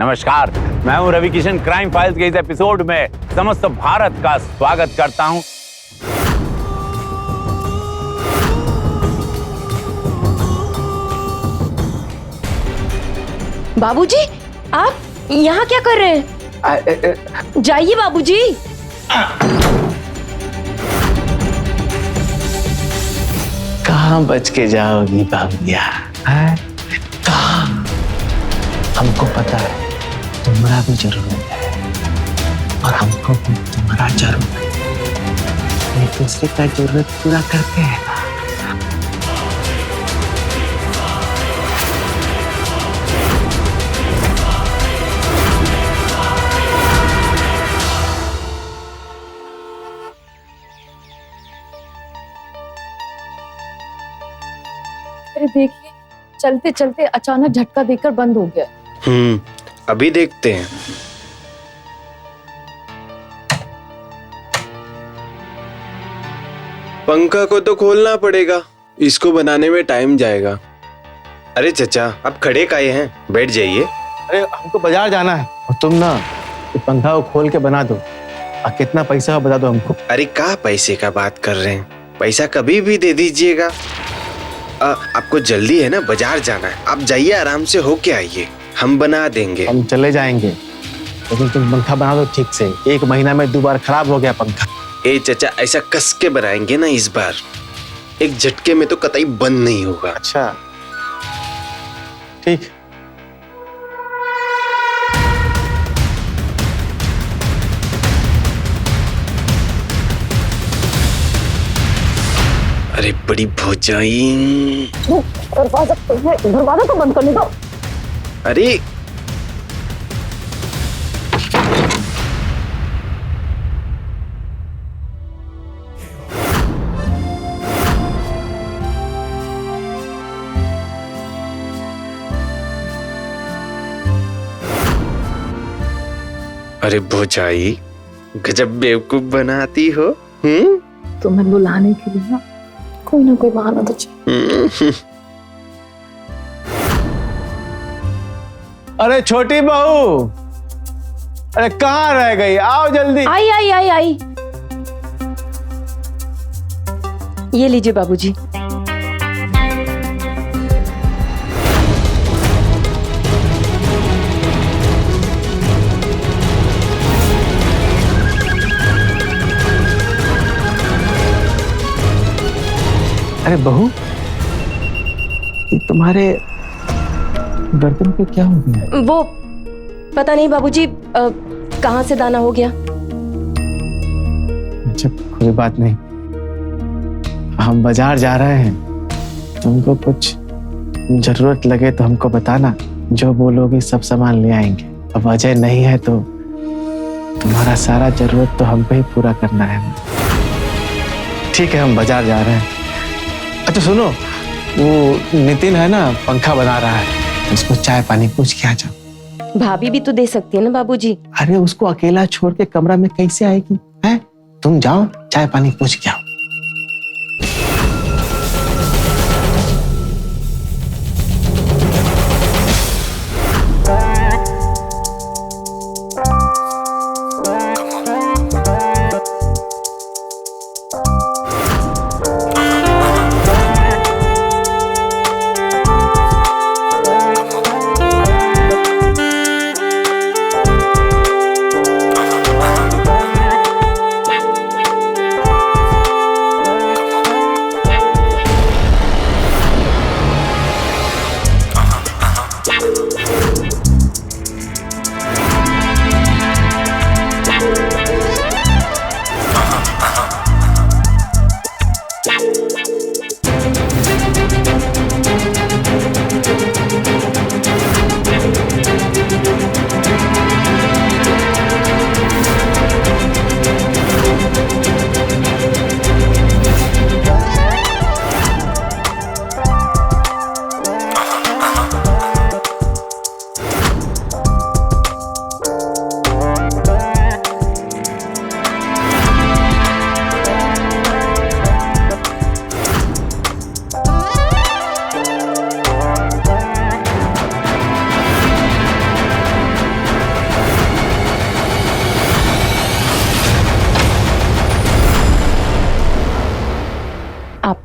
नमस्कार, मैं हूं रवि किशन। क्राइम फाइल्स के इस एपिसोड में समस्त भारत का स्वागत करता हूं। बाबूजी, आप यहाँ क्या कर रहे हैं? जाइए बाबूजी। कहाँ बच के जाओगी बाबूया? कहाँ? हमको पता है तुम्हारा भी जरूरत है और हमको भी तुम्हारा जरूरत है। एक दूसरे का जरूरत पूरा करते हैं ना। अरे देखिए, चलते चलते अचानक झटका देकर बंद हो गया। अभी देखते हैं। पंखा को तो खोलना पड़ेगा, इसको बनाने में टाइम जाएगा। अरे चचा, आप खड़े काहे हैं? बैठ जाइए। अरे हमको बाजार जाना है और तुम ना ये पंखा को खोल के बना दो। और कितना पैसा बता दो हमको। अरे क्या पैसे का बात कर रहे हैं? पैसा कभी भी दे दीजिएगा। आपको जल्दी है ना, बाजार जाना है। आप जाइए, आराम से होके आइए, हम बना देंगे। हम चले जाएंगे, लेकिन तुम पंखा बना दो ठीक से। 1 महीना में 2 बार खराब हो गया पंखा। ए चचा, ऐसा कस के बनाएंगे ना इस बार, एक झटके में तो कतई बंद नहीं होगा। अच्छा ठीक। अरे बड़ी भौजाई, दरवाजा तो बंद करने दो। अरे अरे भौजाई, गजब बेवकूफ बनाती हो। तुम्हें बुलाने के लिए कोई ना कोई बहाना तो चाहिए। अरे छोटी बहू, अरे कहाँ रह गई? आओ जल्दी। आई आई आई आई। ये लीजिए बाबूजी। अरे बहू, ये तुम्हारे गर्दन पे क्या हो गया? वो पता नहीं बाबूजी, कहाँ से दाना हो गया। अच्छा कोई बात नहीं, हम बाजार जा रहे हैं। तुमको कुछ जरूरत लगे तो हमको बताना, जो बोलोगे सब सामान ले आएंगे। अब अजय नहीं है तो तुम्हारा सारा जरूरत तो हमको ही पूरा करना है। ठीक है, हम बाजार जा रहे हैं। अच्छा सुनो, वो नितिन है ना, पंखा बना रहा है, उसको चाय पानी पूछ के आ जाओ। भाभी भी तो दे सकती है ना बाबूजी। अरे उसको अकेला छोड़ के कमरा में कैसे आएगी? हैं? तुम जाओ, चाय पानी पूछ के आओ।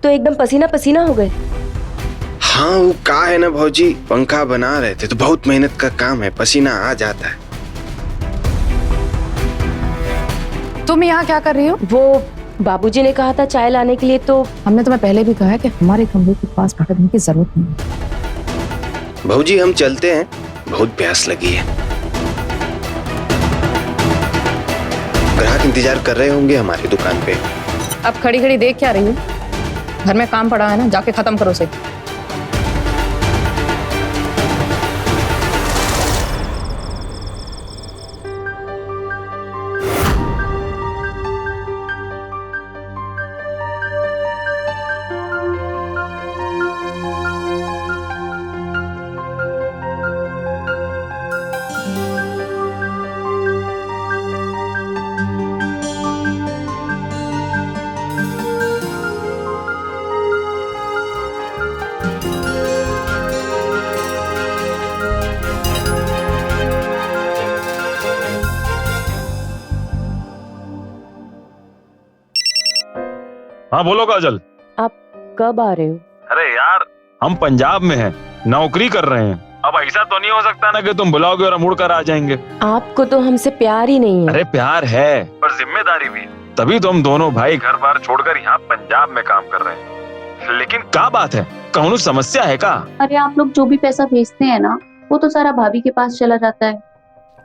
तो एकदम पसीना पसीना हो गए। हाँ वो का है ना भौजी, पंखा बना रहे थे तो बहुत मेहनत का काम है, पसीना आ जाता है। तुम यहाँ क्या कर रही हो? वो बाबूजी ने कहा था चाय लाने के लिए, तो हमने तुम्हें पहले भी कहा है कि हमारे कमरे के पास भटकने की जरूरत नहीं। भौजी हम चलते हैं, बहुत प्यास लगी है। ग्राहक इंतजार कर रहे होंगे हमारी दुकान पे। अब खड़ी खड़ी देख क्या रही हो? घर में काम पड़ा है ना, जाके खत्म करो उसे। हाँ बोलो काजल। आप कब आ रहे हो? अरे यार हम पंजाब में हैं, नौकरी कर रहे हैं। अब ऐसा तो नहीं हो सकता ना कि तुम बुलाओगे और हम उड़ कर आ जाएंगे। आपको तो हमसे प्यार ही नहीं है। अरे प्यार है पर जिम्मेदारी भी, तभी तो हम दोनों भाई घर बार छोड़कर यहाँ पंजाब में काम कर रहे हैं। लेकिन क्या बात है, कौनो समस्या है का? अरे आप लोग जो भी पैसा भेजते हैं ना, वो तो सारा भाभी के पास चला जाता है।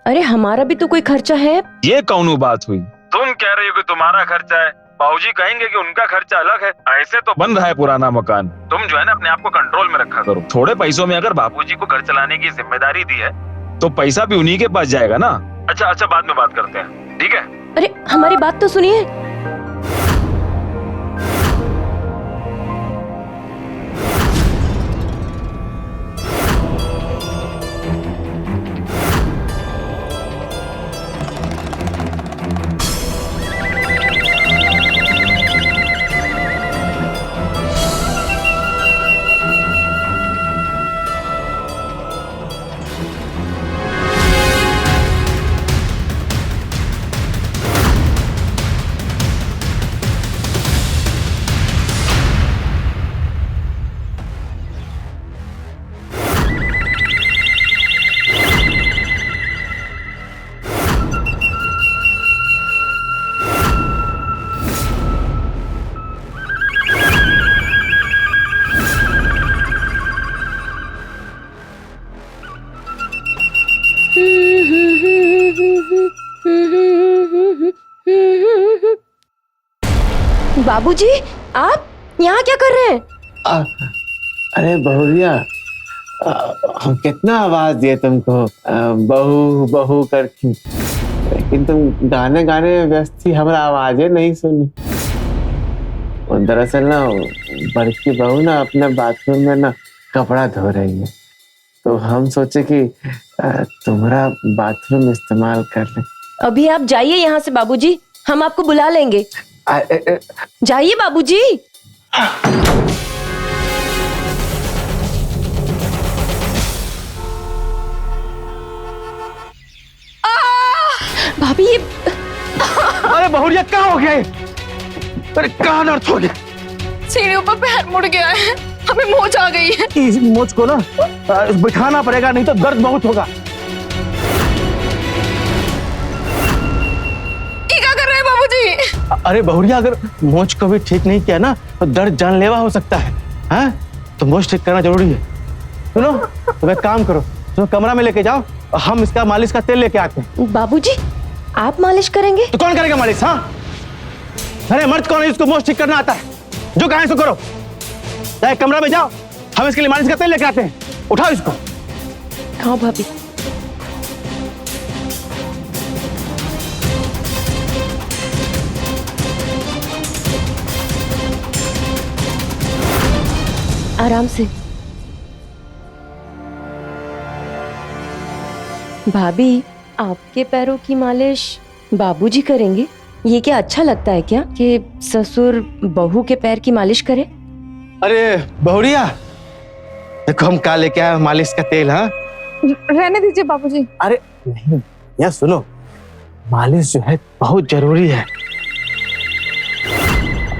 अरे हमारा भी तो कोई खर्चा है। ये कौनो बात हुई? तुम कह रही हो कि तुम्हारा खर्चा है, बाबूजी कहेंगे कि उनका खर्चा अलग है। ऐसे तो बन रहा है पुराना मकान। तुम जो है ना अपने आप को कंट्रोल में रखा करो। थोड़े पैसों में अगर बाबूजी को घर चलाने की जिम्मेदारी दी है तो पैसा भी उन्हीं के पास जाएगा ना। अच्छा बाद में बात करते हैं, ठीक है? अरे हमारी बात तो सुनिए। बाबूजी, आप यहाँ क्या कर रहे हैं? अरे बहुरिया, हम कितना आवाज दिए तुमको बहू बहू करके, लेकिन तुम गाने गाने में व्यस्त थी, हमारा आवाजें नहीं सुनी। और दरअसल ना बड़की बहू ना अपने बाथरूम में ना कपड़ा धो रही है, तो हम सोचे कि तुम्हारा बाथरूम इस्तेमाल कर ले। अभी आप जाइए यहाँ से बाबूजी, हम आपको बुला लेंगे। जाइए बाबूजी। भाभी ये अरे बहुरिया क्या हो गया? अरे कहाँ दर्द हो गया? सीढ़ियों पर पैर मुड़ गया है, हमें मोच आ गई है। इस मोच को ना बिठाना पड़ेगा, नहीं तो दर्द बहुत होगा। क्या कर रहे हैं बाबूजी? अरे बहुरिया, अगर मोच को भी ठीक नहीं किया ना तो दर्द जानलेवा हो सकता है। हाँ? तो मोच ठीक करना जरूरी है। सुनो, तुम एक काम करो, तुम कमरा में लेके जाओ और हम इसका मालिश का तेल लेके आते हैं। बाबूजी, आप मालिश करेंगे? तो कौन करेगा मालिश? हाँ, अरे मर्द कौन है जिसको मोच ठीक करना आता है? जो कहा इसको करो। जाए कमरा में जाओ, हम इसके लिए मालिश का तेल लेके आते हैं। उठाओ इसको। हाँ भाभी। आराम से। भाभी, आपके पैरों की मालिश बाबूजी करेंगे? ये क्या अच्छा लगता है क्या कि ससुर बहू के पैर की मालिश करे? अरे बहुरिया, देखो हम क्या लेके आए मालिश का तेल। हाँ, रहने दीजिए बाबूजी। अरे नहीं, यार सुनो, मालिश जो है बहुत जरूरी है।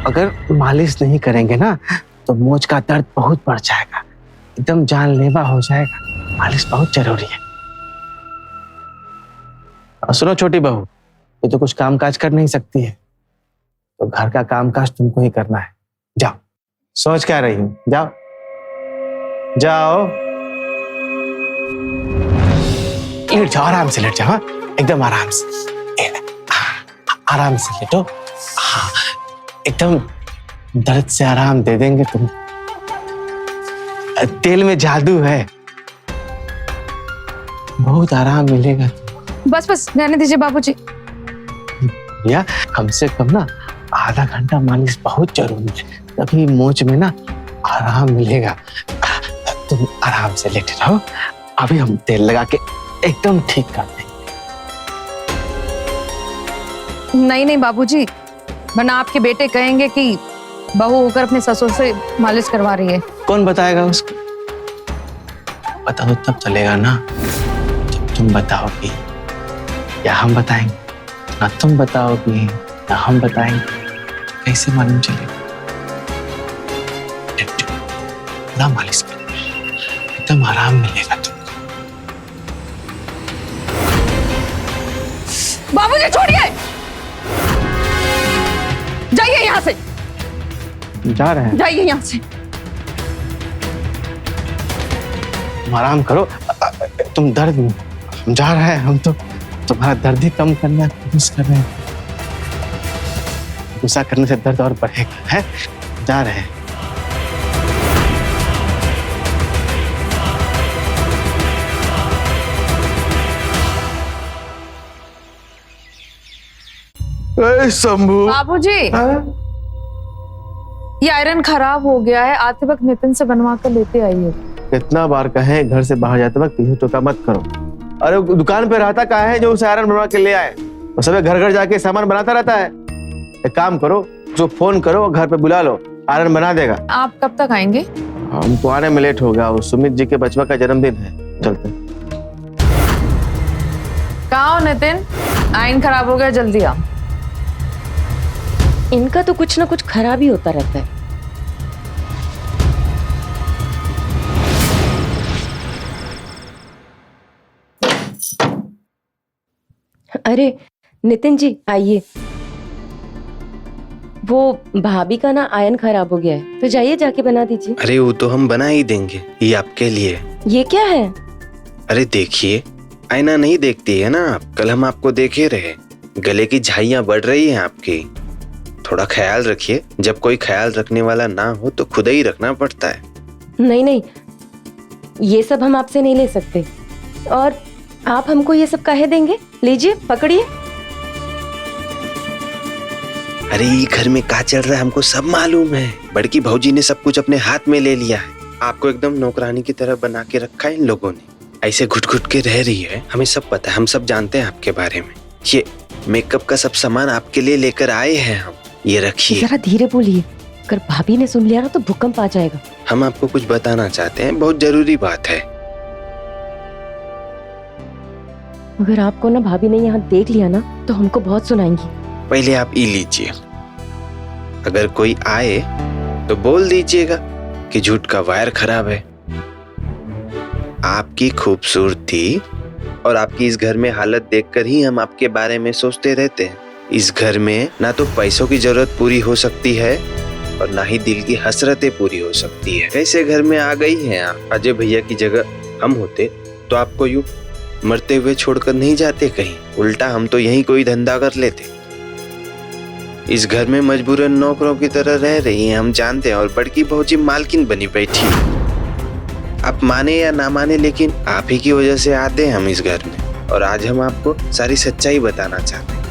अगर मालिश नहीं करेंगे ना तो मोच का दर्द बहुत बढ़ जाएगा, एकदम जानलेवा हो जाएगा। मालिश बहुत जरूरी है। और सुनो छोटी बहू, ये तो कुछ काम काज कर नहीं सकती है, तो घर का काम काज तुमको ही करना है। जाओ, सोच क्या रही हूँ, जाओ जाओ, लेट जाओ, आराम से लेट जाओ, हाँ? एकदम आराम से, आराम से लेटो। हाँ, एकदम दर्द से आराम दे देंगे तुम। तेल में जादू है, बहुत आराम मिलेगा। बस बस रहने दीजिए बाबूजी। या कम से कम ना आधा घंटा मालिश बहुत जरूरी है, तभी मोच में ना आराम मिलेगा। तुम आराम से लेटे रहो, अभी हम तेल लगा के एकदम ठीक कर देंगे। नहीं नहीं बाबूजी, वरना आपके बेटे कहेंगे कि बहू होकर अपने ससुर से मालिश करवा रही है। कौन बताएगा उसको? बताओ तब चलेगा ना, जब तुम बताओगी या हम बताएंगे। ना तुम बताओगी ना हम बताएंगे, कैसे मालूम चलेगा? ना मालिश करो, एकदम आराम मिलेगा तुमको। बाबूजी छोड़िए, जाइए यहाँ से, जा रहे हैं, जाइए यहाँ से। तुम आराम करो, तुम दर्द में, हम जा रहे हैं, हम तो तुम्हारा दर्द ही कम करने की कोशिश कर रहे हैं। गुस्सा करने से दर्द और बढ़ेगा, है? जा रहे हैं। शंभू, बाबूजी ये आयरन खराब हो गया है, आते वक्त नितिन से बनवा कर लेते आइए। कितना बार कहे घर से बाहर जाते वक्त पीछे टोका मत करो। अरे वो दुकान पे रहता कहाँ है जो उसे आयरन बनवा के ले आए? वो सब घर घर जाके सामान बनाता रहता है। एक काम करो, जो फोन करो घर पे बुला लो, आयरन बना देगा। आप कब तक आएंगे? हमको आने में लेट हो गया, वो सुमित जी के बचवा का जन्मदिन है, चलते। कहाँ हो नितिन? आयरन खराब हो गया, जल्दी आओ। इनका तो कुछ ना कुछ खराब ही होता रहता है। अरे नितिन जी आइए, वो भाभी का ना आयरन खराब हो गया है, तो जाइए जाके बना दीजिए। अरे वो तो हम बना ही देंगे, ये आपके लिए। ये क्या है? अरे देखिए, आईना नहीं देखती है ना आप, कल हम आपको देखे रहे, गले की झाइयां बढ़ रही हैं आपकी, थोड़ा ख्याल रखिए। जब कोई ख्याल रखने वाला ना हो तो खुद ही रखना पड़ता है। नहीं नहीं, ये सब हम आपसे नहीं ले सकते, और आप हमको ये सब काहे देंगे? लीजिए पकड़िए। अरे ये घर में क्या चल रहा है हमको सब मालूम है। बड़की भौजी ने सब कुछ अपने हाथ में ले लिया है, आपको एकदम नौकरानी की तरह बना के रखा है इन लोगों ने। ऐसे घुट घुट के रह रही है, हमें सब पता है, हम सब जानते हैं आपके बारे में। ये मेकअप का सब सामान आपके लिए लेकर आए हैं हम, ये रखिए। जरा धीरे बोलिए, अगर भाभी ने सुन लिया ना तो भूकंप आ जाएगा। हम आपको कुछ बताना चाहते हैं, बहुत जरूरी बात है। अगर आपको ना भाभी ने यहाँ देख लिया ना तो हमको बहुत सुनाएंगी। पहले आप ई लीजिए, अगर कोई आए तो बोल दीजिएगा कि झूठ का वायर खराब है। आपकी खूबसूरती और आपकी इस घर में हालत देखकर ही हम आपके बारे में सोचते रहते हैं। इस घर में ना तो पैसों की जरूरत पूरी हो सकती है और ना ही दिल की हसरतें पूरी हो सकती है। ऐसे घर में आ गई हैं आप। अजय भैया की जगह हम होते तो आपको यूं मरते हुए छोड़कर नहीं जाते कहीं, उल्टा हम तो यहीं कोई धंधा कर लेते। इस घर में मजबूरन नौकरों की तरह रह रही हैं, हम जानते हैं, और बड़की भौजी मालकिन बनी बैठी। आप माने या ना माने, लेकिन आप ही की वजह से आते हैं हम इस घर में, और आज हम आपको सारी सच्चाई बताना चाहते हैं।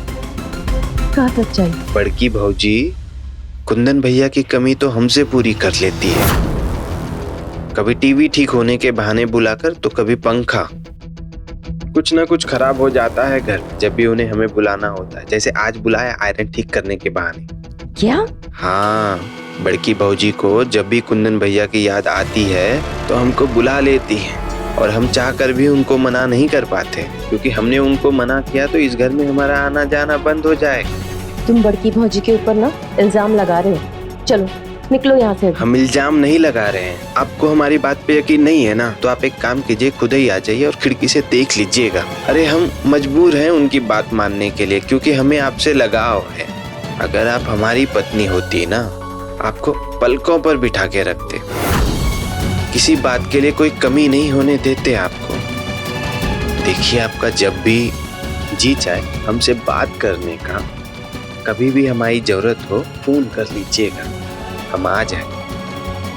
क्या सच्चाई? बड़की भौजी कुंदन भैया की कमी तो हमसे पूरी कर लेती है, कभी टीवी ठीक होने के बहाने बुलाकर तो कभी पंखा। कुछ ना कुछ खराब हो जाता है घर में जब भी उन्हें हमें बुलाना होता है, जैसे आज बुलाया आयरन ठीक करने के बहाने। क्या? हाँ, बड़की भौजी को जब भी कुंदन भैया की याद आती है तो हमको बुला लेती है, और हम चाहकर भी उनको मना नहीं कर पाते, क्योंकि हमने उनको मना किया तो इस घर में हमारा आना जाना बंद हो जाएगा। तुम बड़की भौजी के ऊपर ना इल्जाम लगा रहे हो। चलो निकलो यहाँ से। हम इल्जाम नहीं लगा रहे हैं। आपको हमारी बात पे यकीन नहीं है ना, तो आप एक काम कीजिए, खुद ही आ जाइए और खिड़की से देख लीजिएगा। अरे हम मजबूर हैं उनकी बात मानने के लिए, क्योंकि हमें आपसे लगाव है। अगर आप हमारी पत्नी होती ना, आपको पलकों पर बिठा के रखते, किसी बात के लिए कोई कमी नहीं होने देते आपको। देखिए, आपका जब भी जी चाहे हमसे बात करने का, कभी भी हमारी जरूरत हो, फोन कर लीजिएगा, हम आ जाए।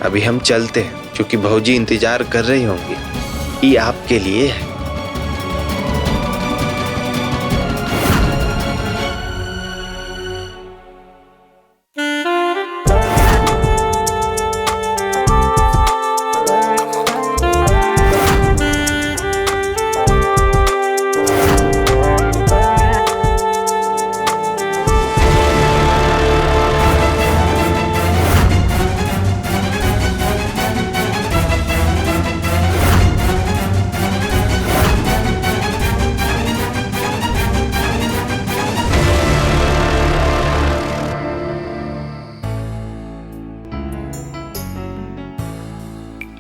अभी हम चलते हैं, क्योंकि भौजी इंतजार कर रही होंगी। ये आपके लिए है।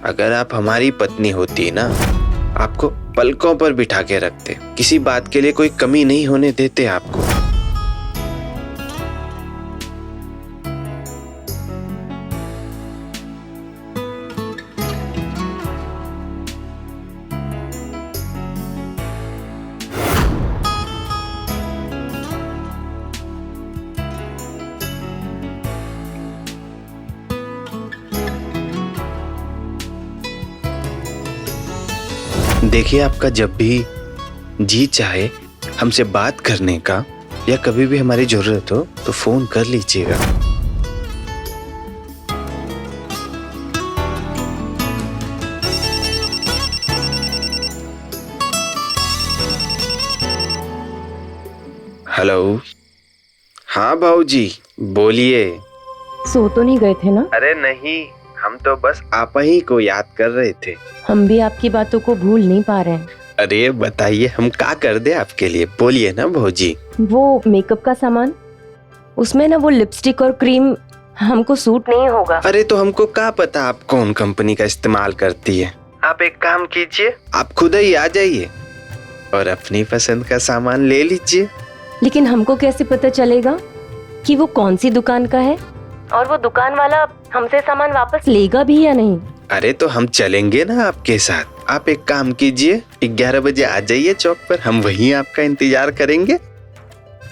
अगर आप हमारी पत्नी होती ना, आपको पलकों पर बिठा के रखते, किसी बात के लिए कोई कमी नहीं होने देते आपको। देखिए, आपका जब भी जी चाहे हमसे बात करने का, या कभी भी हमारी जरूरत हो, तो फोन कर लीजिएगा। हेलो। हाँ भाऊजी, बोलिए। सो तो नहीं गए थे ना? अरे नहीं, हम तो बस आप ही को याद कर रहे थे। हम भी आपकी बातों को भूल नहीं पा रहे हैं। अरे बताइए, हम क्या कर दे आपके लिए, बोलिए ना भौजी। वो मेकअप का सामान, उसमें ना वो लिपस्टिक और क्रीम हमको सूट नहीं होगा। अरे तो हमको क्या पता आप कौन कंपनी का इस्तेमाल करती है। आप एक काम कीजिए, आप खुद ही आ जाइए और अपनी पसंद का सामान ले लीजिए। लेकिन हमको कैसे पता चलेगा कि वो कौन सी दुकान का है, और वो दुकान वाला हमसे सामान वापस लेगा भी या नहीं? अरे तो हम चलेंगे ना आपके साथ। आप एक काम कीजिए, 11 बजे आ जाइए चौक पर, हम वहीं आपका इंतजार करेंगे।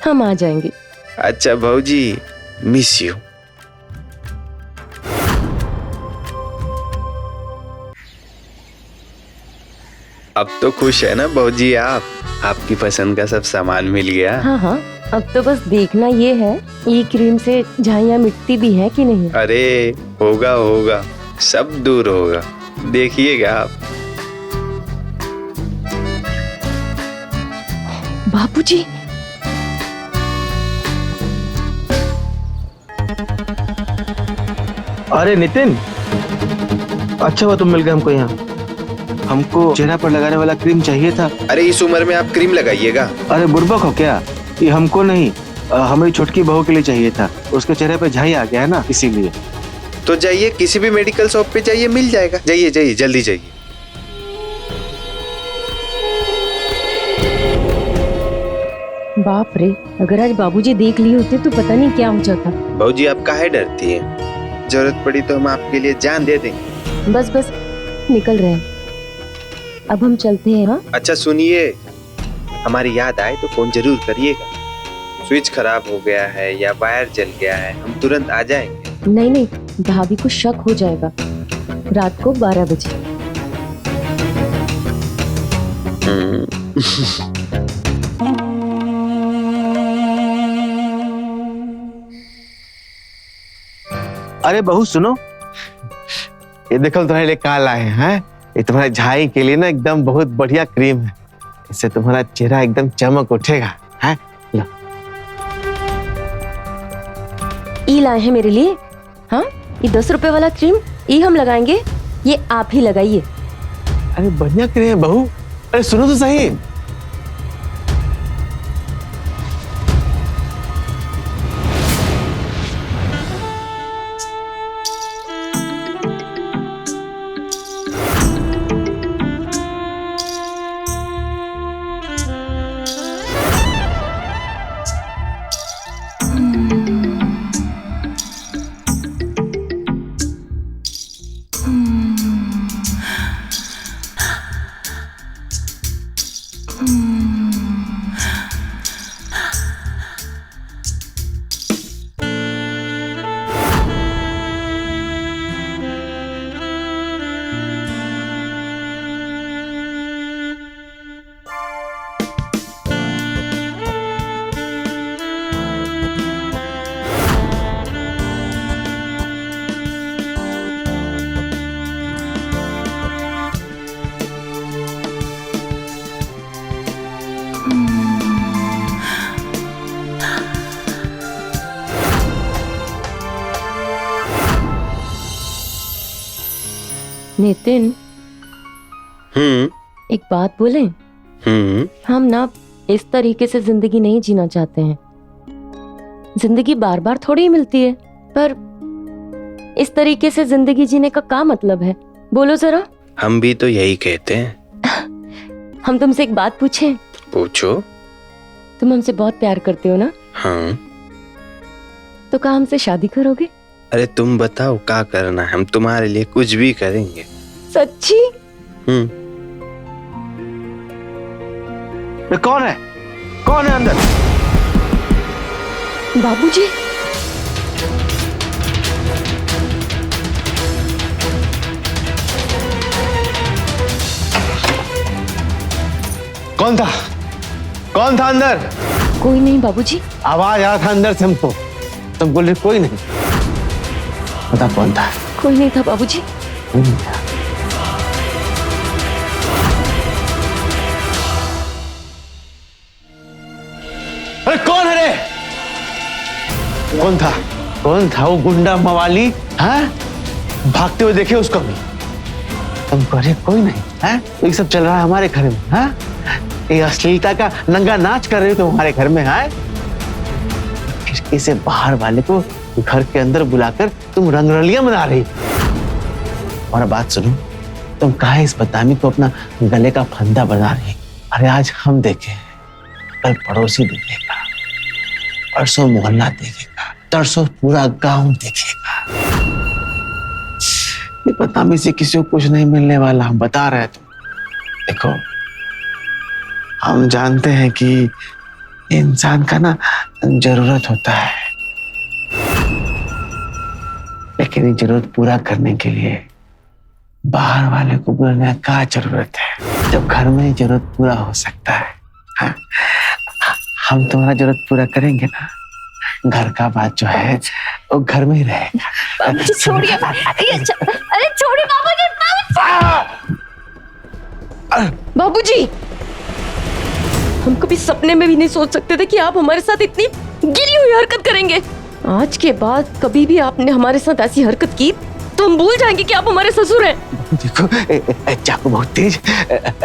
हम आ जाएंगे। अच्छा भौजी, मिस यू। अब तो खुश है ना भौजी आप? आपकी पसंद का सब सामान मिल गया। हाँ हाँ, अब तो बस देखना ये है, ये क्रीम से झाइयाँ मिटती भी है कि नहीं। अरे होगा होगा, सब दूर होगा, देखिएगा आप। बाबूजी, अरे नितिन, अच्छा हुआ तुम मिल गए हमको यहाँ। हमको चेहरा पर लगाने वाला क्रीम चाहिए था। अरे इस उम्र में आप क्रीम लगाइएगा? अरे बुर्बक हो क्या? ये हमको नहीं, हमारी छोटकी बहू के लिए चाहिए था। उसके चेहरे पे झाई आ गया है ना, इसीलिए। तो जाइए, किसी भी मेडिकल शॉप पे जाइए, मिल जाएगा। जाइए जाइए, जल्दी जाइए। बाप रे, अगर आज बाबूजी देख लिए होते तो पता नहीं क्या हो जाता। भाऊजी, आप काहे डरती हैं? जरूरत पड़ी तो हम आपके लिए जान दे देंगे। बस बस, निकल रहे हैं, अब हम चलते हैं। हाँ अच्छा सुनिए, हमारी याद आए तो फोन जरूर करिएगा। स्विच खराब हो गया है या वायर जल गया है, हम तुरंत आ जाएंगे। नहीं नहीं, भाभी को शक हो जाएगा। रात को 12 बजे। अरे बहू सुनो, ये देखो तुम्हारे लिए क्या लाए हैं। ये तुम्हारे झाई के लिए ना एकदम बहुत बढ़िया क्रीम है। इससे तुम्हारा चेहरा एकदम चमक उठेगा। है लो। ये लाए हैं मेरे लिए। हाँ, ये 10 रुपए वाला क्रीम, ये हम लगाएंगे, ये आप ही लगाइए। अरे बढ़िया क्रीम है बहू। अरे सुनो तो सही। नितिन, एक बात बोलें? हम ना इस तरीके से जिंदगी नहीं जीना चाहते हैं। जिंदगी बार बार थोड़ी ही मिलती है, पर इस तरीके से जिंदगी जीने का क्या मतलब है? बोलो जरा। हम भी तो यही कहते हैं। हम तुमसे एक बात पूछें? पूछो। तुम हमसे बहुत प्यार करते हो ना? हाँ। तो क्या हमसे शादी करोगे? अरे तुम बताओ क्या करना है, हम तुम्हारे लिए कुछ भी करेंगे। सच्ची? कौन है? कौन है अंदर? बाबूजी। कौन था? कौन था अंदर? कोई नहीं बाबूजी। आवाज आ रहा था अंदर से हमको, तुम बोल रहे कोई नहीं। पता कौन था? कोई नहीं था बाबूजी। कोई नहीं था। अरे कौन है रे? कौन था? कौन था वो गुंडा मवाली? हाँ? भागते हुए देखे उसको भी? तुम कह रहे कोई नहीं है? तो ये सब चल रहा है हमारे घर में। हाँ? ये अश्लीलता का नंगा नाच कर रहे हो तुम हमारे घर में। हाँ? खिड़की से बाहर वाले को घर के अंदर बुलाकर तुम रंगरलियां मना रही। और बात सुनो, तुम कहा इस बदनामी को अपना गले का फंदा बना रही। अरे आज हम देखे, कल पड़ोसी देखेगा, परसों मोहल्ला देखेगा, तरसों पूरा गांव देखेगा। ये बदनामी से किसी को कुछ नहीं मिलने वाला, हम बता रहे हैं। तुम देखो, हम जानते हैं कि इंसान का ना जरूरत होता है, लेकिन ये जरूरत पूरा करने के लिए बाहर वाले को बुलाने का जरूरत है, जब घर में जरूरत पूरा हो सकता है। हाँ? हम तुम्हारा जरूरत पूरा करेंगे ना, घर का बात जो है वो घर में ही रहेगा। बाबूजी छोड़िए। अरे छोड़िए बाबूजी। बाबूजी, हम कभी सपने में भी नहीं सोच सकते थे कि आप हमारे साथ इतनी गिरी हुई हरकत करेंगे। आज के बाद कभी भी आपने हमारे साथ ऐसी हरकत की तो हम भूल जाएंगे कि आप हमारे ससुर हैं। देखो, चाकू बहुत तेज,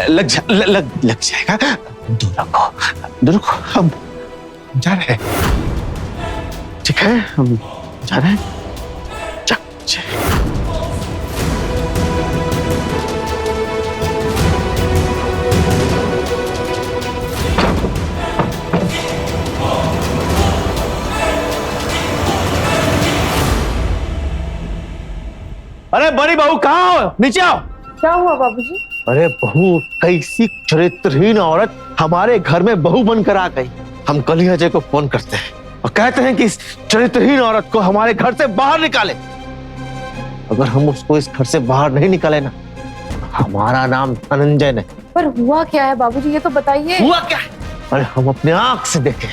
लग जाएगा। दूर रखो, हम जा रहे हैं। ठीक है, हम जा रहे हैं। अरे बड़ी बहू कहाँ हो? नीचे आओ। क्या हुआ बाबूजी? अरे बहू, कैसी चरित्रहीन औरत हमारे घर में बहू बनकर आ गई। हम कल ही अजय को फोन करते हैं और कहते हैं कि इस चरित्रहीन औरत को हमारे घर से बाहर निकाले। अगर हम उसको इस घर से बाहर नहीं निकाले ना, हमारा नाम धनंजय नहीं। पर हुआ क्या है बाबूजी, ये तो बताइए। हुआ क्या है? अरे हम अपने आंख से देखे,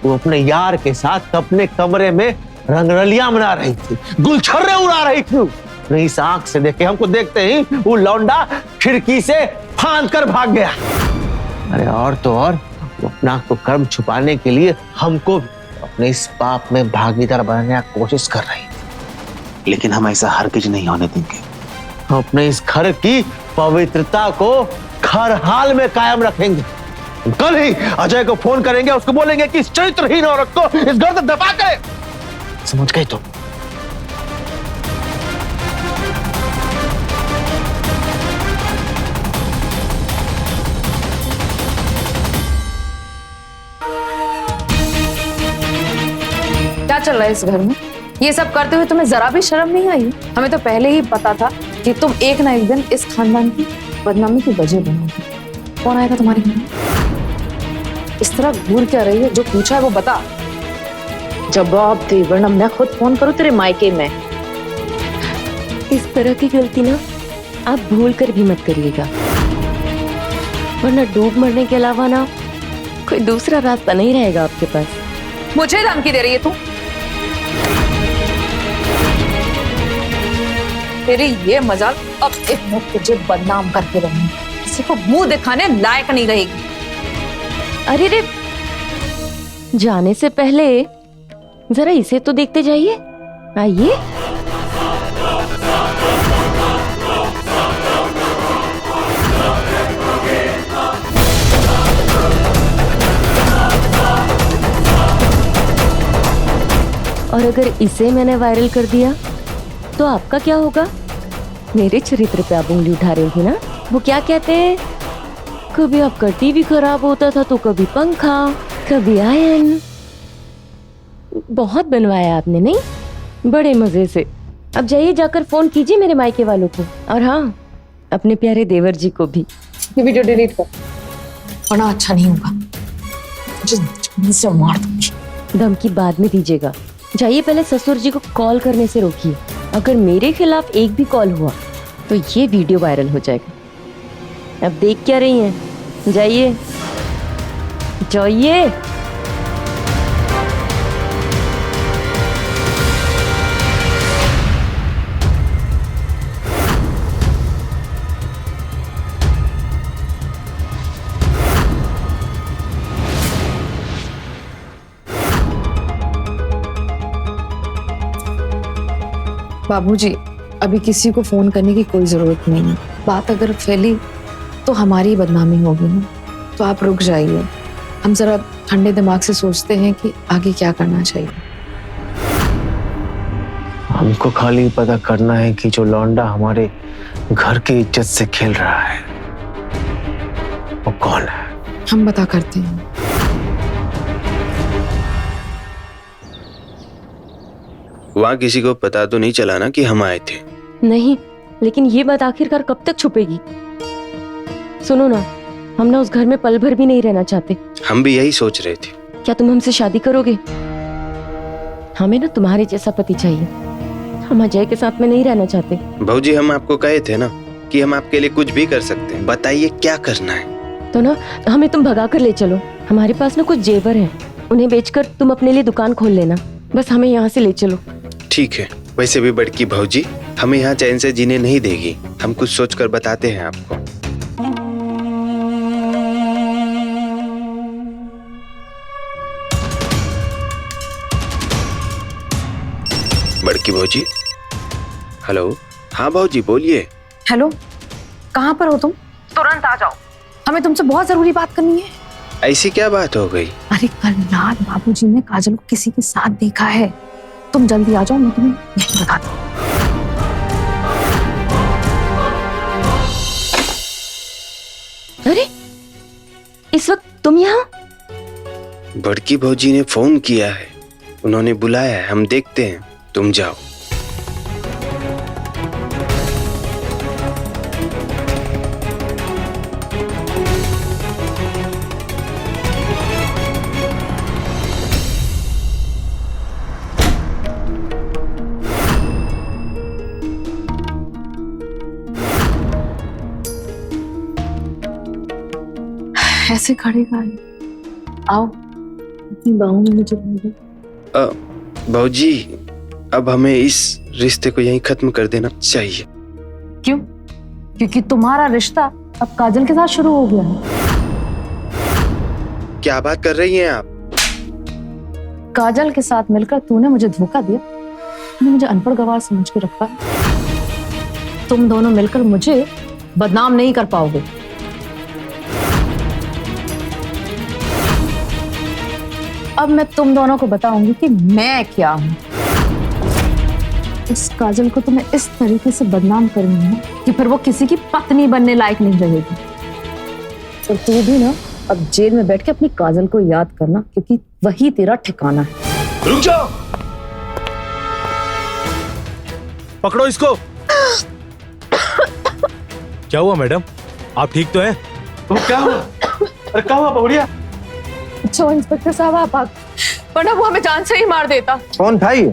वो अपने यार के साथ अपने कमरे में रंगरलियां मना रही थी, गुलछर्रे उड़ा रही थी। इस आंख से देखे, हमको देखते ही वो लौंडा खिड़की से फांद कर भाग गया। अरे और तो और, वो अपना को कर्म छुपाने के लिए हमको अपने इस पाप में भागीदार बनाने की कोशिश कर रही थी, लेकिन हम ऐसा हरगिज नहीं होने देंगे। हम अपने इस घर की पवित्रता को हर हाल में कायम रखेंगे। कल ही अजय को फोन करेंगे, उसको बोलेंगे कि इस चरित्रहीन औरत को इस घर से दबा दे। समझ गई तुम? क्या चल रहा है इस घर में? ये सब करते हुए तुम्हें जरा भी शर्म नहीं आई? हमें तो पहले ही पता था कि तुम एक ना एक दिन इस खानदान की बदनामी की वजह बनोगी। कौन आएगा तुम्हारे घर में? इस तरह घूर क्या रही है? जो पूछा है वो बता। जवाब दे, वरना मैं खुद फोन करूं तेरे मायके में। इस तरह की गलती ना आप भूल कर भी मत करिएगा, वरना डूब मरने के अलावा ना कोई दूसरा रास्ता नहीं रहेगा आपके पास। मुझे धमकी दे रही है तू? तेरी ये मजाल अब एक मुख तुझे बदनाम करके रहूंगी, किसी को मुंह दिखाने लायक नहीं रहेगी। अरे रे, जाने से पहले जरा इसे तो देखते जाइए। आइए। और अगर इसे मैंने वायरल कर दिया तो आपका क्या होगा? मेरे चरित्र पे आप उंगली उठा रही थी ना। वो क्या कहते हैं, कभी आपका टीवी खराब होता था तो कभी पंखा, कभी आयन। बहुत बनवाया आपने, नहीं? बड़े मजे से। अब जाइए, जाकर फोन कीजिए मेरे मायके वालों को, और हाँ, अपने प्यारे देवर जी को भी। ये वीडियो डिलीट कर, वरना अच्छा नहीं होगा। मुझे से मार दूंगी। धमकी बाद में दीजिएगा। जाइए, पहले ससुर जी को कॉल करने से रोकिए। अगर मेरे खिलाफ एक भी कॉल हुआ तो ये वीडियो वायरल हो जाएगा। अब देख क्या रही हैं? जाइए जाइए। बाबूजी, अभी किसी को फोन करने की कोई जरूरत नहीं है। बात अगर फैली तो हमारी बदनामी होगी ना। तो आप रुक जाइए, हम जरा ठंडे दिमाग से सोचते हैं कि आगे क्या करना चाहिए। हमको खाली पता करना है कि जो लौंडा हमारे घर की इज्जत से खेल रहा है वो कौन है। हम पता करते हैं। वहाँ किसी को पता तो नहीं चला ना कि हम आए थे? नहीं, लेकिन ये बात आखिरकार कब तक छुपेगी? सुनो ना, हम ना उस घर में पल भर भी नहीं रहना चाहते। हम भी यही सोच रहे थे। क्या तुम हमसे शादी करोगे? हमें ना तुम्हारे जैसा पति चाहिए। हम अजय के साथ में नहीं रहना चाहते। भाऊजी, हम आपको कहे थे ना कि हम आपके लिए कुछ भी कर सकते हैं। बताइए क्या करना है। तो ना हमें तुम भगा कर ले चलो। हमारे पास ना कुछ जेवर हैं, उन्हें बेचकर तुम अपने लिए दुकान खोल लेना। बस हमें यहाँ से ले चलो। ठीक है। वैसे भी बड़की भाऊजी हमें यहाँ चैन से जीने नहीं देगी। हम कुछ सोचकर बताते हैं आपको। बड़की भाऊजी। हेलो। हाँ भाऊजी, बोलिए। हेलो, कहाँ पर हो तुम? तुरंत आ जाओ, हमें तुमसे बहुत जरूरी बात करनी है। ऐसी क्या बात हो गई? अरे कल रात बाबूजी ने काजल को किसी के साथ देखा है। तुम जल्दी आ जाओ, मैं तुम्हें यही बताती हूँ। अरे इस वक्त तुम यहाँ? बड़की भाऊजी ने फोन किया है, उन्होंने बुलाया है। हम देखते हैं, तुम जाओ। ऐसे खड़े आओ, अपनी बाहों में मुझे ले लो। भाऊजी, अब हमें इस रिश्ते को यहीं खत्म कर देना चाहिए। क्यों? क्योंकि तुम्हारा रिश्ता अब काजल के साथ शुरू हो गया है। क्या बात कर रही हैं आप? काजल के साथ मिलकर तूने मुझे धोखा दिया। तूने मुझे अनपढ़ गवार समझ के रखा। तुम दोनों मिलकर मुझे बदनाम नहीं कर पाओगे। अब मैं तुम दोनों को बताऊंगी कि मैं क्या हूं। इस काजल को तो मैं इस तरीके से बदनाम करूंगी कि फिर वो किसी की पत्नी बनने लायक नहीं रहेगी। और तू भी ना अब जेल में बैठ के अपनी काजल को याद करना, क्योंकि वही तेरा ठिकाना है। रुक जाओ, पकड़ो इसको। क्या हुआ मैडम, आप ठीक तो हैं? वो क्या हुआ? अरे क्या हुआ बहुड़िया? अच्छा इंस्पेक्टर साहब, आप वरना वो हमें जान से ही मार देता। कौन था ये?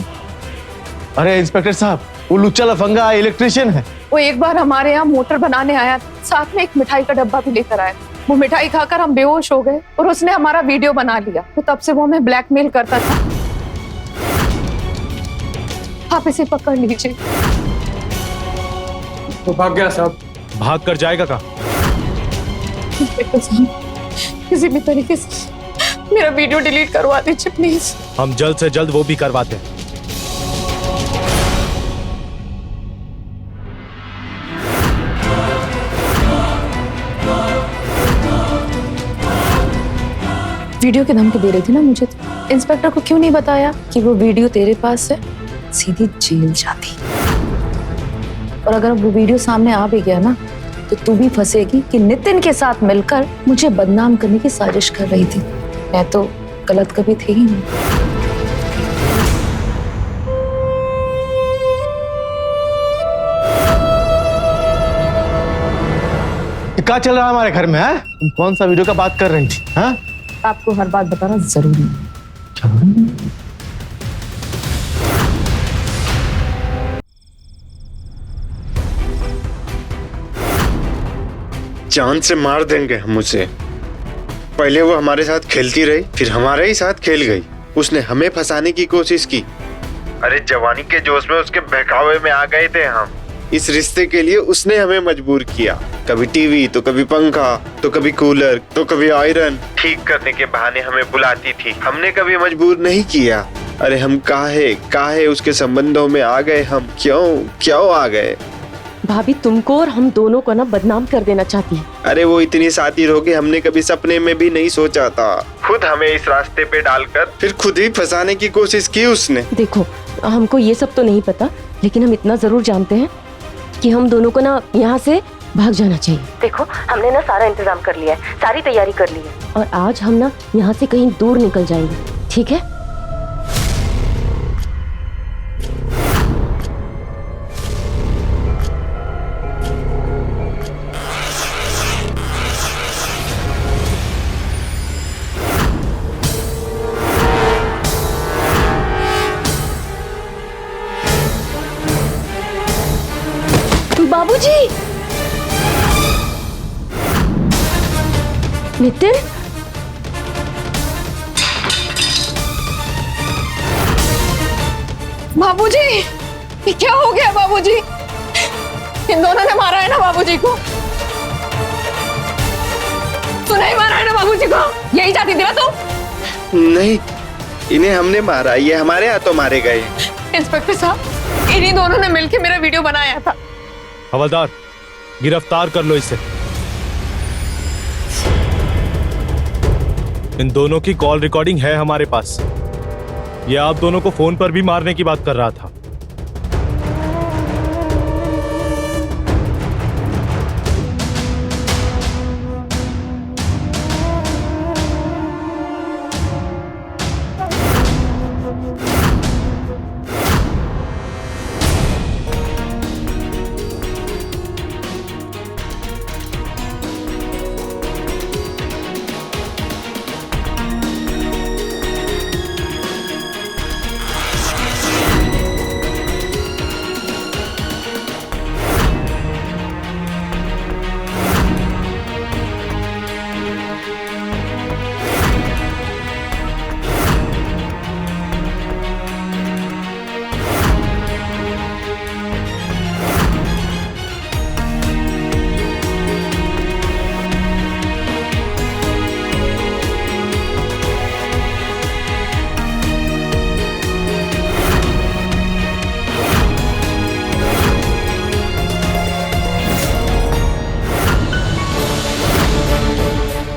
अरे इंस्पेक्टर साहब, वो लुच्चा लफंगा इलेक्ट्रिशियन है। वो एक बार हमारे यहाँ मोटर बनाने आया, साथ में एक मिठाई का डब्बा भी लेकर आया। वो मिठाई खाकर हम बेहोश हो गए और उसने हमारा वीडियो बना लिया। तो तब से वो हमें ब्लैकमेल करता था। आप इसे पकड़ लीजिए। तो भाग गया साहब। भाग कर जाएगा कहाँ? किसी भी तरीके से मेरा वीडियो डिलीट करवा दीजिए प्लीज। हम जल्द से जल्द वो भी करवाते हैं। वीडियो की धमकी दे रही थी ना मुझे, तो इंस्पेक्टर को क्यों नहीं बताया कि वो वीडियो तेरे पास है? सीधी जेल जाती। और अगर वो वीडियो सामने आ भी गया ना, तो तू भी फंसेगी कि नितिन के साथ मिलकर मुझे बदनाम करने की साजिश कर रही थी। मैं तो गलत कभी थी ही नहीं। क्या चल रहा है हमारे घर में? है तुम कौन सा वीडियो का बात कर रही थी? हाँ आपको हर बात बताना जरूरी है। जान से मार देंगे हम उसे। पहले वो हमारे साथ खेलती रही, फिर हमारे ही साथ खेल गई। उसने हमें फंसाने की कोशिश की। अरे जवानी के जोश में उसके बहकावे में आ गए थे हम। इस रिश्ते के लिए उसने हमें मजबूर किया। कभी टीवी तो कभी पंखा तो कभी कूलर तो कभी आयरन ठीक करने के बहाने हमें बुलाती थी। हमने कभी मजबूर नहीं किया। अरे हम काहे उसके संबंधों में आ गए। हम क्यों आ गए? भाभी तुमको और हम दोनों को ना बदनाम कर देना चाहती है। अरे वो इतनी शातिर होगी हमने कभी सपने में भी नहीं सोचा था। खुद हमें इस रास्ते पे डालकर फिर खुद ही फंसाने की कोशिश की उसने। देखो हमको ये सब तो नहीं पता, लेकिन हम इतना जरूर जानते हैं कि हम दोनों को ना यहाँ से भाग जाना चाहिए। देखो हमने ना सारा इंतजाम कर लिया है, सारी तैयारी कर ली है, और आज हम ना यहाँ से कहीं दूर निकल जाएंगे, ठीक है? बाबूजी! नितिन! बाबूजी, ये क्या हो गया बाबूजी? इन दोनों ने मारा है ना बाबूजी को? तू नहीं मारा है ना बाबूजी को? यही चाहती थी ना तू? नहीं, इन्हें हमने मारा। ये हमारे हाथों मारे गए। इंस्पेक्टर साहब, इन्हीं दोनों ने मिलकर मेरा वीडियो बनाया था। हवलदार, गिरफ्तार कर लो इसे। इन दोनों की कॉल रिकॉर्डिंग है हमारे पास। ये आप दोनों को फोन पर भी मारने की बात कर रहा था।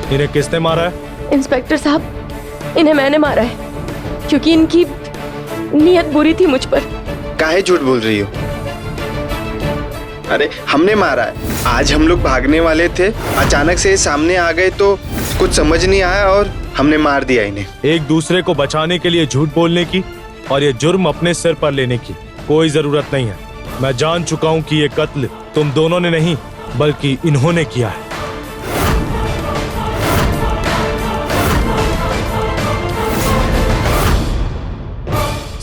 इन्हें किसने मारा है? इंस्पेक्टर साहब, इन्हें मैंने मारा है क्योंकि इनकी नीयत बुरी थी मुझ पर। काहे झूठ बोल रही हो? अरे हमने मारा है। आज हम लोग भागने वाले थे, अचानक से सामने आ गए तो कुछ समझ नहीं आया और हमने मार दिया इन्हें। एक दूसरे को बचाने के लिए झूठ बोलने की और ये जुर्म अपने सिर पर लेने की कोई जरूरत नहीं है। मैं जान चुका हूँ कि ये कत्ल तुम दोनों ने नहीं बल्कि इन्होंने किया है।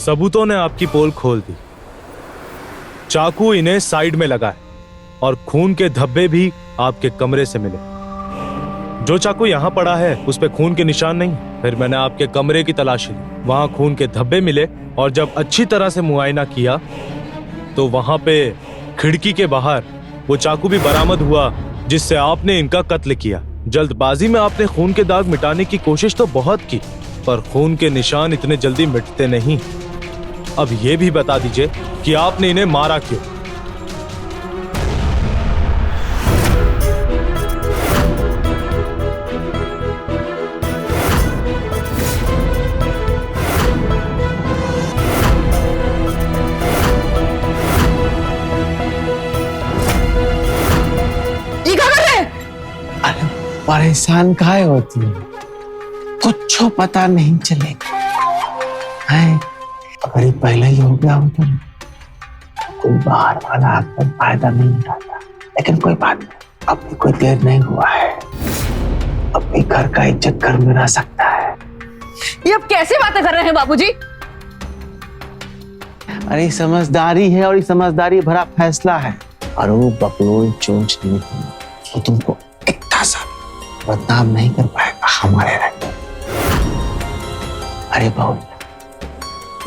सबूतों ने आपकी पोल खोल दी। चाकू इन्हें साइड में लगा है और खून के धब्बे भी आपके कमरे से मिले। जो चाकू यहाँ पड़ा है उस पे खून के निशान नहीं। फिर मैंने आपके कमरे की तलाशी ली, वहां खून के धब्बे मिले और जब अच्छी तरह से मुआयना किया तो वहां पे खिड़की के बाहर वो चाकू भी बरामद हुआ जिससे आपने इनका कत्ल किया। जल्दबाजी में आपने खून के दाग मिटाने की कोशिश तो बहुत की, पर खून के निशान इतने जल्दी मिटते नहीं। अब ये भी बता दीजिए कि आपने इन्हें मारा क्यों? परेशान काहे होती है? कुछ पता नहीं चलेगा है। अगर ये पहले ही हो गया होता ना, कोई बाहर वाला आकर फायदा नहीं उठाता। लेकिन कोई बात नहीं, अब भी कोई देर नहीं हुआ है। अब भी घर का इज्जत घर में रह सकता है। ये अब कैसे बातें कर रहे हैं बाबूजी? अरे समझदारी है और ये समझदारी भरा फैसला है। और वो बकलोल चोंच नहीं, वो तुमको इतना सा बदनाम नहीं कर पाएगा हमारे रहते। अरे बहू,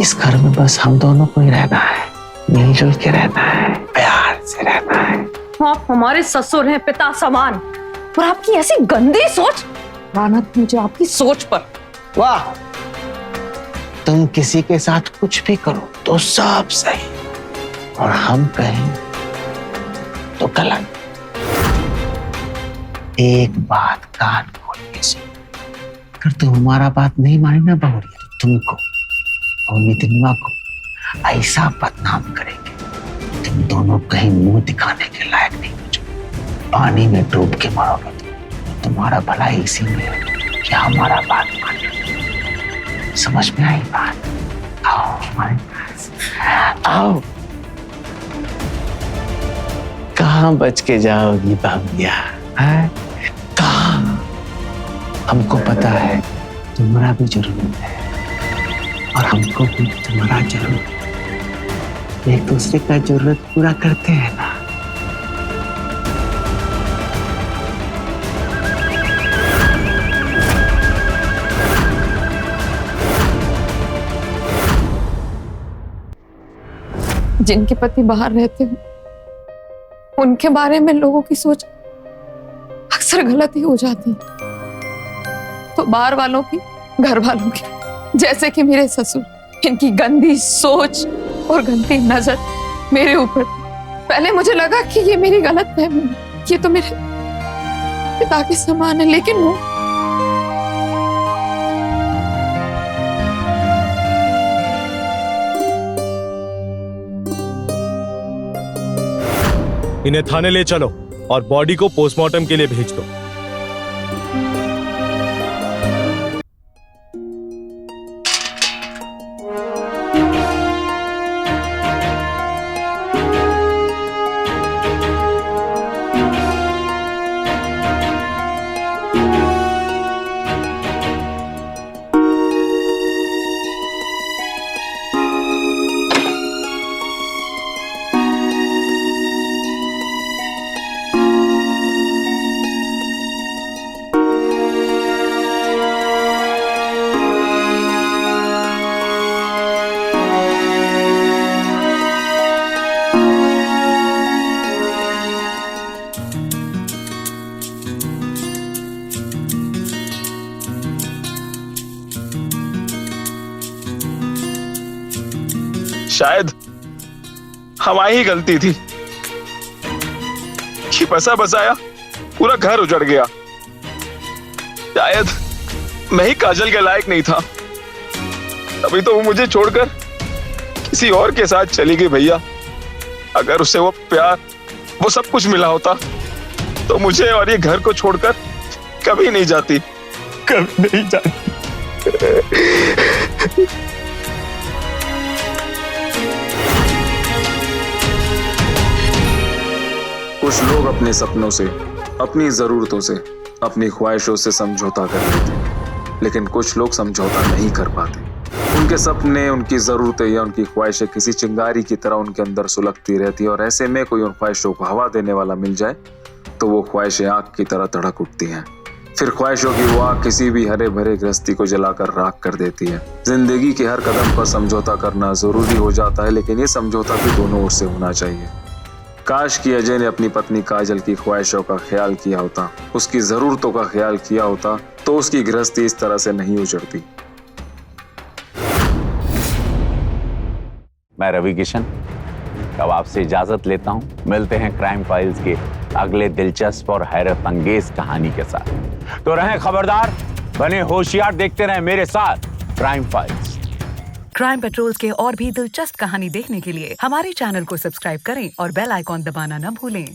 इस घर में बस हम दोनों को ही रहना है, मिलजुल के रहना है, प्यार से रहना है। आप हमारे ससुर हैं, पिता समान, और आपकी ऐसी गंदी सोच, लानत मुझे आपकी सोच पर। वाह, तुम किसी के साथ कुछ भी करो तो सब सही, और हम कहें तो गलत। एक बात कान खोल के सुन, अगर तुम हमारा बात नहीं मानी ना बहुरिया, तो तुमको और नितिनवा को ऐसा बदनाम करेंगे, तुम दोनों कहीं मुंह दिखाने के लायक नहीं बचोगे। पानी में डूब के मरोगे। तुम्हारा भलाई इसी में है कि हमारा बात मानो। समझ में आई बात? आओ हमारे पास आओ। कहाँ बच के जाओगी बाबुया? कहाँ? हमको पता है तुम्हारा भी जरूरत है और हमको भी तुम्हारा जरूरत है। एक दूसरे का जरूरत पूरा करते हैं ना। जिनके पति बाहर रहते हो, उनके बारे में लोगों की सोच अक्सर गलत ही हो जाती है। तो बाहर वालों की, घर वालों की, जैसे कि मेरे ससुर, इनकी गंदी सोच और गंदी नजर मेरे ऊपर। पहले मुझे लगा कि ये मेरी गलतफहमी है, ये तो मेरे पिता के समान है, लेकिन वो इन्हें थाने ले चलो और बॉडी को पोस्टमार्टम के लिए भेज दो। शायद हमारी ही गलती थी कि बसा बसाया पूरा घर उजड़ गया। शायद मैं ही काजल के लायक नहीं था, तभी तो वो मुझे छोड़कर किसी और के साथ चली गई। भैया, अगर उसे वो प्यार, वो सब कुछ मिला होता तो मुझे और ये घर को छोड़कर कभी नहीं जाती, कभी नहीं जाती। कुछ लोग अपने सपनों से, अपनी जरूरतों से, अपनी ख्वाहिशों से समझौता कर लेते हैं, लेकिन कुछ लोग समझौता नहीं कर पाते। उनके सपने, उनकी जरूरतें या उनकी ख्वाहिशें किसी चिंगारी की तरह उनके अंदर सुलगती रहती है, और ऐसे में कोई उन ख्वाहिशों को हवा देने वाला मिल जाए तो वो ख्वाहिशें आग की तरह तड़क उठती हैं। फिर ख्वाहिशों की वो आग किसी भी हरे भरे गृहस्थी को जलाकर राख कर देती है। जिंदगी के हर कदम पर समझौता करना जरूरी हो जाता है, लेकिन ये समझौता भी दोनों ओर से होना चाहिए। काश कि अजय ने अपनी पत्नी काजल की ख्वाहिशों का ख्याल किया होता, उसकी जरूरतों का ख्याल किया होता, तो उसकी गृहस्थी इस तरह से नहीं उजड़ती। मैं रवि किशन अब आपसे इजाजत लेता हूं। मिलते हैं क्राइम फाइल्स के अगले दिलचस्प और हैरत अंगेज कहानी के साथ। तो रहें खबरदार, बने होशियार, देखते रहें मेरे साथ क्राइम फाइल्स। क्राइम पेट्रोल्स के और भी दिलचस्प कहानी देखने के लिए हमारे चैनल को सब्सक्राइब करें और बेल आइकॉन दबाना न भूलें।